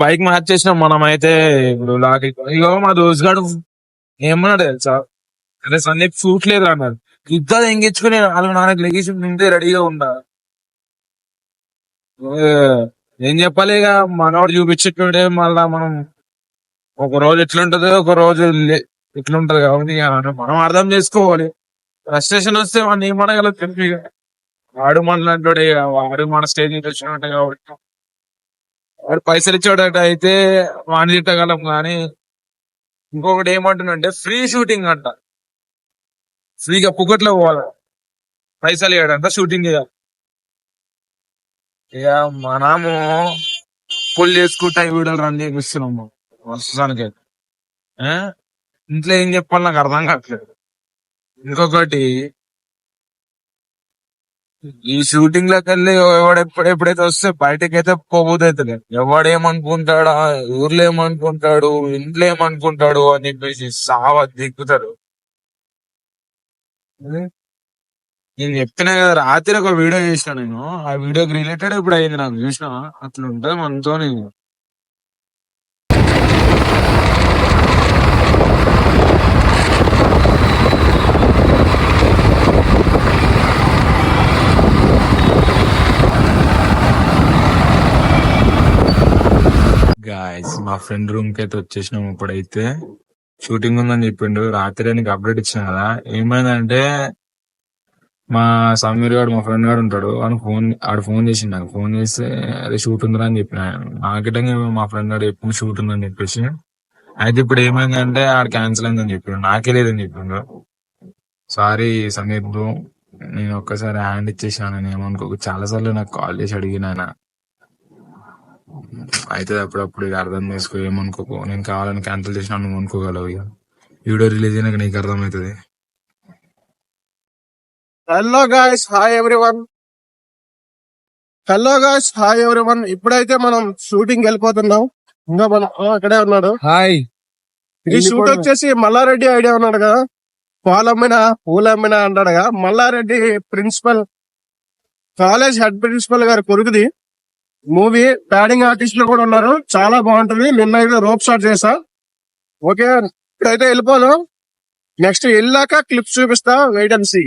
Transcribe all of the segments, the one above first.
Bike మార్చేసినాం మనం అయితే. ఇప్పుడు ఇగో మా దోస్త్ గాడు ఏమన్నాడు తెలుసా, అరే సందీప్ సూట్ లేదు అన్నాడు. ఇద్దరు ఎంగించుకుని 4 లెగిసి ముందే రెడీగా ఉండా. ఏ, ఏం చెప్పాలి ఇక, మనోడు చూపించుకుంటే మళ్ళా మనం ఒక రోజు ఎట్లుంటది, ఒక రోజు ఎట్లుంటది కాబట్టి ఇక మనం అర్థం చేసుకోవాలి. ఫ్రస్ట్రేషన్ వస్తే మనం ఏమనగలం చెప్పి ఇక. వాడు మనలాంటి వాడు మన స్టేజ్ నుంచి వచ్చినట్టు కాబట్టి వాడు పైసలు ఇచ్చాడట అయితే వాడిని తిట్టగలం. కానీ ఇంకొకటి ఏమంటున్నంటే ఫ్రీ షూటింగ్ అంట, ఫ్రీగా పుక్కట్లో పోవాలి, పైసలు ఇవ్వడంట షూటింగ్ చేయాలి. ఇక మనము పుల్ చేసుకుంటా ఈ వీడియోలు రన్ చేపిస్తున్నాము ప్రస్తుతానికి. ఆ? ఇంట్లో ఏం చెప్పాలి నాకు అర్థం కావట్లేదు. ఇంకొకటి, ఈ షూటింగ్ లోకి వెళ్ళి ఎవడు ఎప్పుడైతే వస్తే బయటకి అయితే పోబోదైతే ఎవడేమనుకుంటాడా, ఊర్లో ఏమనుకుంటాడు, ఇంట్లో ఏమనుకుంటాడు అని చెప్పేసి సావ దిక్కుతారు. నేను చెప్తున్నా కదా, రాత్రి ఒక వీడియో చేసిన నేను. ఆ వీడియోకి రిలేటెడ్ ఇప్పుడు అయింది నాకు, చూసిన అట్లుంటది మనతో. గాయస్ మా ఫ్రెండ్ రూమ్ కి అయితే వచ్చేసినాం. ఇప్పుడైతే షూటింగ్ ఉందని చెప్పిండు. రాత్రి నీకు అప్డేట్ ఇచ్చిన కదా. ఏమైందంటే మా సమీర్ గారు, మా ఫ్రెండ్ గారు ఉంటాడు, ఆడు ఫోన్ చేసిండు నాకు. ఫోన్ చేస్తే అదే షూట్ ఉందిరా అని చెప్పిన. నాకిటంగా మా ఫ్రెండ్ గారు ఎప్పుడు షూట్ ఉందని చెప్పేసి, అయితే ఇప్పుడు ఏమైందంటే ఆడు క్యాన్సిల్ అయిందని చెప్పిండు, నాకే లేదని చెప్పిండు. సారీ సమీర్ బ్రో, నేను ఒక్కసారి హ్యాండ్ ఇచ్చేసాను, నేను ఏమనుకో. చాలా సార్లు నాకు కాల్ చేసి అడిగిన ఆయన. అయితే అప్పుడప్పుడు ఇక అర్థం చేసుకో, ఏమనుకోకు. నేను కావాలని క్యాన్సిల్ చేసినా నువ్వు అనుకోగలవు. ఇక వీడియో రిలీజ్ అయినాక నీకు అర్థమవుతుంది. Hello guys, hi everyone. ఇప్పుడైతే మనం షూటింగ్ వెళ్ళిపోతున్నాం. ఇంకా మనం అక్కడే ఉన్నాడు. హాయ్. ఈ షూట్ వచ్చేసి మల్లారెడ్డి ఐడియా ఉన్నాడు కదా, పాలమ్మినా పూలమ్మినా అంటాడు కదా. Mallareddy principal, college head principal గారి కొడుకుది మూవీ. ప్యాడింగ్ ఆర్టిస్ట్ లో కూడా ఉన్నారు, చాలా బాగుంటది. నిన్న అయితే రోప్ షాట్ చేసా. ఓకే, ఇప్పుడైతే వెళ్ళిపోను. నెక్స్ట్ వెళ్ళాక క్లిప్స్ చూపిస్తా, వెయిట్ అండ్ సీ.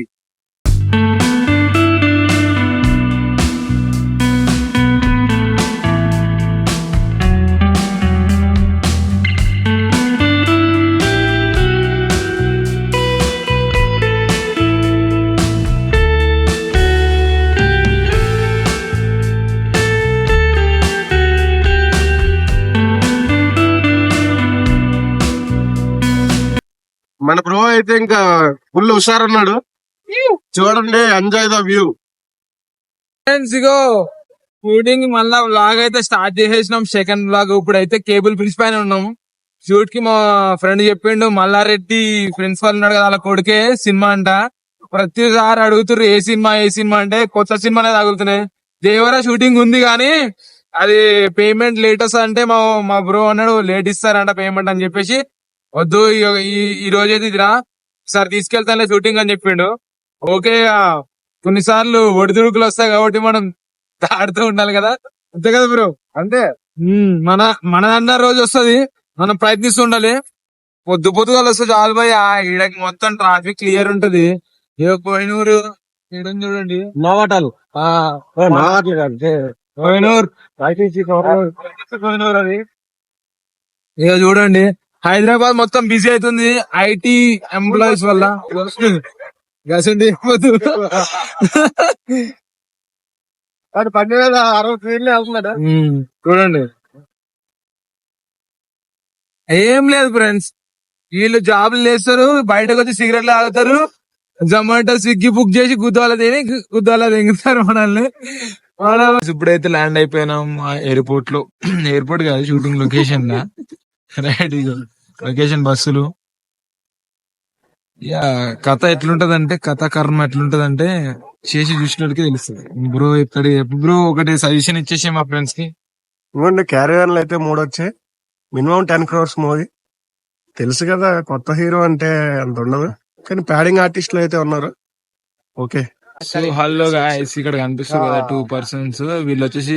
మన బ్రో అయితే ఇంకా ఫుల్ హుషారన్నాడు. చూడండి, enjoy the view. Ego shooting మళ్ళా వ్లాగ్ అయితే స్టార్ట్ చేసేసినాం, సెకండ్ వ్లాగ్. ఇప్పుడైతే కేబుల్ బ్రిడ్జ్ పైన ఉన్నాం. షూట్ కి మా ఫ్రెండ్ చెప్పిండు, మల్లారెడ్డి ప్రిన్సిపల్ ఉన్నాడు కదా, వాళ్ళ కొడుకే సినిమా అంట. ప్రతిసారి అడుగుతున్నారు ఏ సినిమా అంటే కొత్త సినిమానే తగులుతున్నాయి. దేవరా షూటింగ్ ఉంది కానీ అది పేమెంట్ లేట్ వస్తా అంటే మా బ్రో అన్నాడు లేట్ ఇస్తారంట పేమెంట్ అని చెప్పేసి, వద్దు ఈ రోజైతే ఇదిరా సార్ తీసుకెళ్తానులే షూటింగ్ అని చెప్పిండు. ఓకే, కొన్నిసార్లు ఒడిదుడుకులు వస్తాయి కాబట్టి మనం దాడుతూ ఉండాలి కదా, అంతే కదా బ్రో. అంతే, మనదన్న రోజు వస్తుంది, మనం ప్రయత్నిస్తూ ఉండాలి. పొద్దుగాలు వస్తే చాలు భయ్. ఈడకి మొత్తం ట్రాఫిక్ క్లియర్ ఉంటది. కోహినూరు చూడండి, నోవాటాలు కోహినూర్ అది. ఇక చూడండి, హైదరాబాద్ మొత్తం బిజీ అవుతుంది ఐటీ ఎంప్లాయీస్ వల్ల. చూడండి, ఏం లేదు ఫ్రెండ్స్, వీళ్ళు జాబులు చేస్తారు, బయటకు వచ్చి సిగరెట్లు తాగుతారు, జొమాటో స్విగ్గీ బుక్ చేసి గుద్దాల దిగుతారు మనల్ని. ఇప్పుడైతే ల్యాండ్ అయిపోయినాం ఎయిర్పోర్ట్ లో. ఎయిర్పోర్ట్ కాదు, షూటింగ్ లొకేషన్ లా. రైట్, లొకేషన్ బస్సులు. కథ ఎట్లుంటదంటే, కథ కర్మ ఎట్లుంటదంటే చేసి చూసినోడికి తెలుస్తుంది. బ్రో చెప్తాడు. బ్రో ఒకటి సజెషన్ ఇచ్చేసి మా ఫ్రెండ్స్ కి. క్యారియర్ అయితే 3 వచ్చాయి, మినిమం 10 crores మూవీ. తెలుసు కదా, కొత్త హీరో అంటే అంత ఉండదు, కానీ ప్యాడింగ్ ఆర్టిస్టులు అయితే ఉన్నారు. ఓకే, సో హలో గాయ్స్, ఇక్కడ కనిపిస్తారు కదా 2 persons. వీళ్ళు వచ్చేసి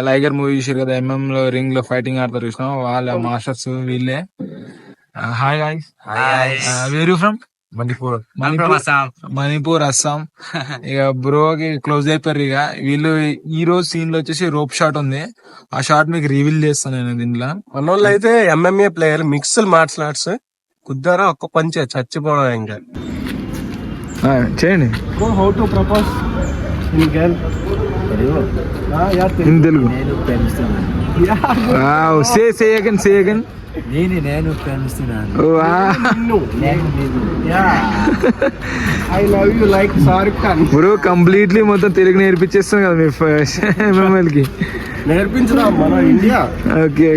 లైగర్ మూవీ చూసారు కదా, లో రింగ్ లో ఫైటింగ్ ఆడతారు చూసినా, వాళ్ళ మాస్టర్స్ వీళ్ళే. Hi guys, where you from? Manipur Assam. ఇక బ్రోకి క్లోజ్ అయిపోయారు. ఇక వీళ్ళు ఈ రోజు సీన్ లో వచ్చేసి రోప్ షాట్ ఉంది, ఆ షాట్ మీకు రివీల్ చేస్తాను నేను దీంట్లో. మన వాళ్ళు అయితే MMA player, mixed martial arts. కుద్దారా ఒక్క పంచే చచ్చిపోవడం ఇంకా. చేయండి how to propose in girl in Telugu. Say again. నేను ప్రేమిస్తున్నాను. I love you like Shahrukh Khan. Bro completely మొత్తం తెలుగు నేర్పించేస్తాం కదా మీ MML కి. నేర్పించరా మన ఇండియా. ఓకే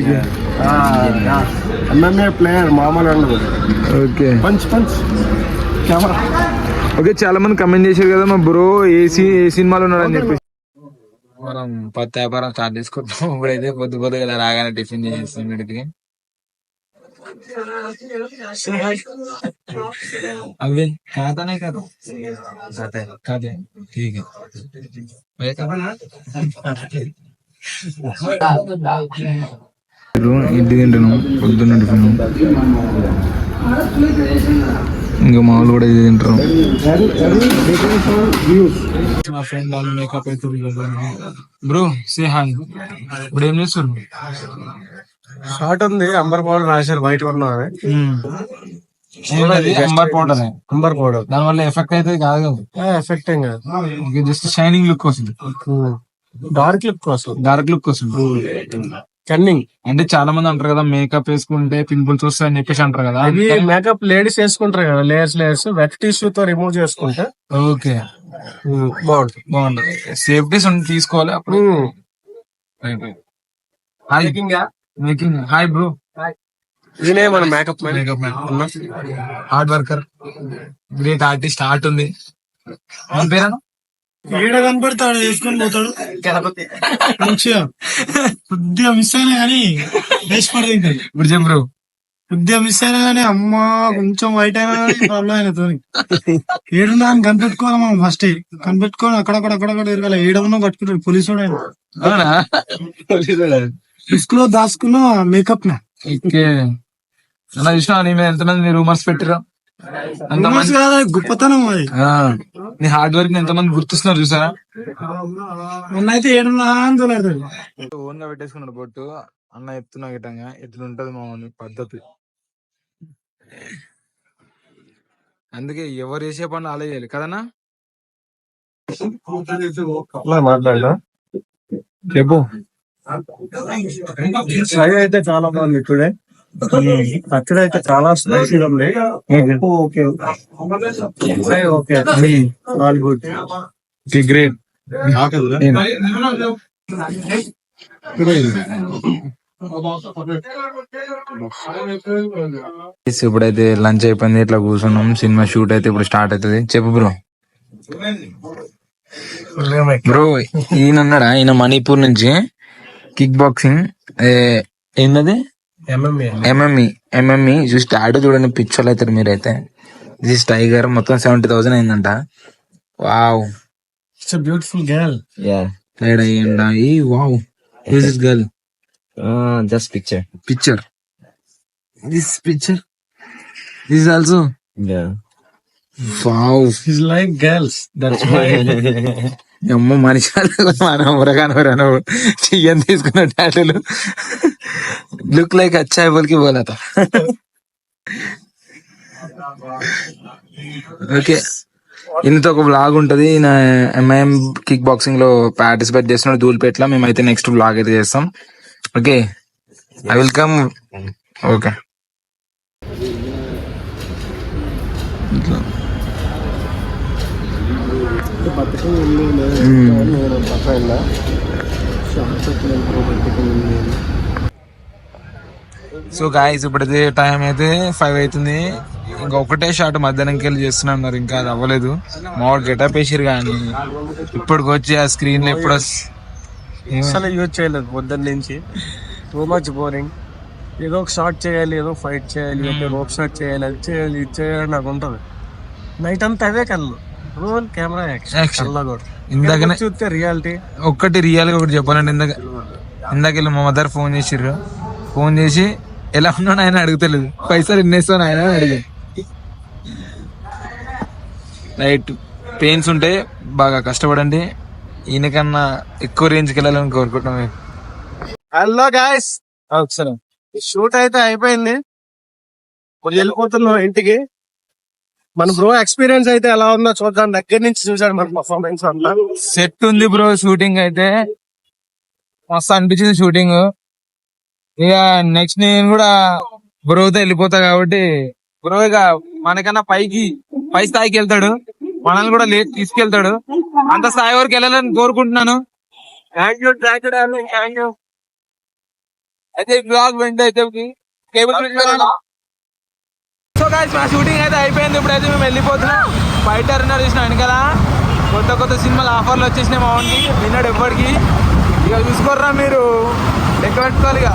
ఎంఎంఏ ప్లేయర్ మామూలు ఉండదు. Okay punch camera. ఓకే, చాలా మంది కమెంట్ చేశారు కదా మా బ్రో ఏ సినిమాలో ఉన్నాడని చెప్పేసి. మనం పత్తి వ్యాపారం స్టార్ట్ చేసుకుంటాం. ఇప్పుడైతే పొద్దు కదా రాగానే టిఫిన్ చేసేస్తాం వీడికి. అవి ఖాతానే కదా, ఖాతే ఠీక్ హై. ఇడ్లీ తింటున్నాం పొద్దున్న టిఫిన్. ఇంకా మామూలు కూడా ఇది తింటున్నాం. మా ఫ్రెండ్ వాళ్ళు మేకప్ అవుతుంది. Bro say hi. ఇప్పుడు ఏం చేస్తారు? షార్ట్ ఉంది, అంబర్ పౌడర్ రాశారు వైట్ ఉన్నది. అంబర్ పౌడర్, అంబర్ పౌడర్ దాని వల్ల ఎఫెక్ట్ అయితే కాదు కదా. ఎఫెక్ట్ ఏం కాదు, జస్ట్ షైనింగ్ లుక్ వస్తుంది, డార్క్ లుక్ వస్తుంది. డార్క్ లుక్ వస్తుంది. కన్నింగ్ అంటే చాలా మంది అంటారు కదా మేకప్ వేసుకుంటే పింపుల్స్ వస్తాయని చెప్పేసి అంటారు కదా. అది మేకప్ లేడీస్ వేసుకుంటారు కదా, లేయర్స్ వెట్ టిష్యూ తో రిమూవ్ చేసుకుంటే ఓకే బాగుంటుంది. సేఫ్టీస్ తీసుకోవాలి అప్పుడు. Making hi bro. ఇదే మన makeup makeup man, hard worker, great artist. Art ఉంది. మన పేరేనా? ఈడ కనపడతాడు, వేసుకొని పోతాడు మంచిగా. కొద్దిగా మిస్ అయినా కానీ బెస్ట్ పడుతుంది. ఇప్పుడు చెప్పు బ్రో. కొద్దిగా మిస్ అయినా కానీ అమ్మా కొంచెం వైట్ అయినా కానీ ప్రాబ్లం అయినతో ఏడున్నా అని కనిపెట్టుకోవాలి. మనం ఫస్ట్ కనిపెట్టుకొని అక్కడక్కడ తిరగాలి. ఏడవన్నా పట్టుకుంటాడు పోలీసు వాడు. రిస్క్ లో దాచుకున్న మేకప్ నా చూసినా నీ మీద ఎంతమంది రూమర్స్ పెట్టిరా, గొప్పతనం అది. నీ హార్డ్ వర్క్ ని ఎంతమంది గుర్తిస్తున్నారు చూసారా. మొన్నైతే ఏడున్నా అని తోలాడుతాడు. ఓన్ గా పెట్టేసుకున్నాడు బొట్టు. అన్న ఎత్తున్నా గిట్టంగా ఎట్లుంటది మా పద్ధతి. అందుకే ఎవరు చేసే పనులు అలా చేయాలి కదన్నా. మాట్లాడా చెప్పు. ఫ్రై అయితే చాలా బాగుంది ఇప్పుడే. పచ్చడి అయితే చాలా స్పైసీగా ఉంది. Okay all good, great. ఇప్పుడైతే లంచ్ అయిపోయింది, ఇట్లా కూర్చున్నాం. సినిమా షూట్ అయితే ఇప్పుడు స్టార్ట్ అవుతుంది. చెప్పు బ్రో. బ్రో ఈయన ఉన్నాడా, ఈయన మణిపూర్ నుంచి కిక్ బాక్సింగ్ ఏంటది ఎంఎంఈ చూసి ఆడో చూడండి, పిచ్చోళ్ళు అవుతారు మీరైతే. దిస్ టైగర్ మొత్తం 70,000 అయిందంట. Wow, it's a beautiful girl. టైడ్ అయ్యండి. Wow, who is this girl? Just picture this is also wow. Is like girls, that's why. అమ్మ మనిషి మనవరగానవరను చెయ్యని తీసుకున్న టాటూలు లుక్ లైక్ అచ్చా బోల్కి బోలాత. ఓకే, ఇంత ఒక బ్లాగ్ ఉంటది. నా ఎంఐఎం కిక్ బాక్సింగ్ లో పార్టిసిపేట్ చేస్తున్నాడు ధూల్పేట్ల. మేమైతే నెక్స్ట్ బ్లాగ్ అయితే చేస్తాం. Okay, I will come. Okay, so guys ఇప్పుడైతే టైం అయితే 5 అవుతుంది. ఇంకా ఒకటే షాట్ మధ్యాహ్నంకి వెళ్ళి చేస్తున్నారు, ఇంకా అది అవ్వలేదు. మామూలు గెటప్ వేసారు కానీ ఇప్పటికి వచ్చి ఆ స్క్రీన్ లో ఎప్పుడు అసలు యూజ్ చేయలేదు పొద్దున్న నుంచి. Too much boring. ఏదో ఒక షాట్ చేయాలి, ఏదో ఫైట్ చేయాలి, రోప్ షాట్ చేయాలి, అది చేయాలి, ఇది చేయాలి నాకు ఉంటుంది. నైట్ అంతా అవే కళ్ళు. రోల్ కెమెరా యాక్షన్ ఇందాకనే చూస్తే రియాలిటీ ఒక్కటి రియల్ గా ఒకటి చెప్పాలంటే ఇందాక మా మదర్ ఫోన్ చేసిర్రు. ఫోన్ చేసి ఎలా ఉన్నాడు ఆయన అడుగుతలేదు, పైసలు ఎన్నేస్తాను ఆయన అడిగాను. రైట్, పెయిన్స్ ఉంటే బాగా కష్టపడండి. ఈయనకన్నా ఎక్కువ రేంజ్కి వెళ్ళాలని కోరుకుంటున్నాం. హలో గాయస్, సరే షూట్ అయితే అయిపోయింది, వెళ్ళిపోతున్నాం ఇంటికి. మన బ్రో ఎక్స్పీరియన్స్ అయితే ఎలా ఉందో చూద్దాం. దగ్గర నుంచి చూసాడు మన పర్ఫార్మెన్స్ అంతా. సెట్ ఉంది బ్రో. షూటింగ్ అయితే మస్తు అనిపించింది షూటింగ్. ఇక నెక్స్ట్ నేను కూడా బ్రోతో వెళ్ళిపోతా కాబట్టి బ్రో ఇక మనకన్నా పై స్థాయికి వెళ్తాడు, మనల్ని కూడా తీసుకెళ్తాడు. అంత స్థాయి వరకు వెళ్ళాలని కోరుకుంటున్నాను. Thank you thank you. అయితే బ్లాగ్ వెంట అయితే సో గాయ్స్, మా షూటింగ్ అయితే అయిపోయింది. ఇప్పుడైతే మేము వెళ్ళిపోతున్నాం. బయట చూసినాను కదా, కొత్త సినిమాలు ఆఫర్లు వచ్చేసినాయి మా వానికి. విన్నాడు ఎప్పటికి. ఇక చూసుకోర్రా మీరు, లెక్క పెట్టుకోవాలి ఇక.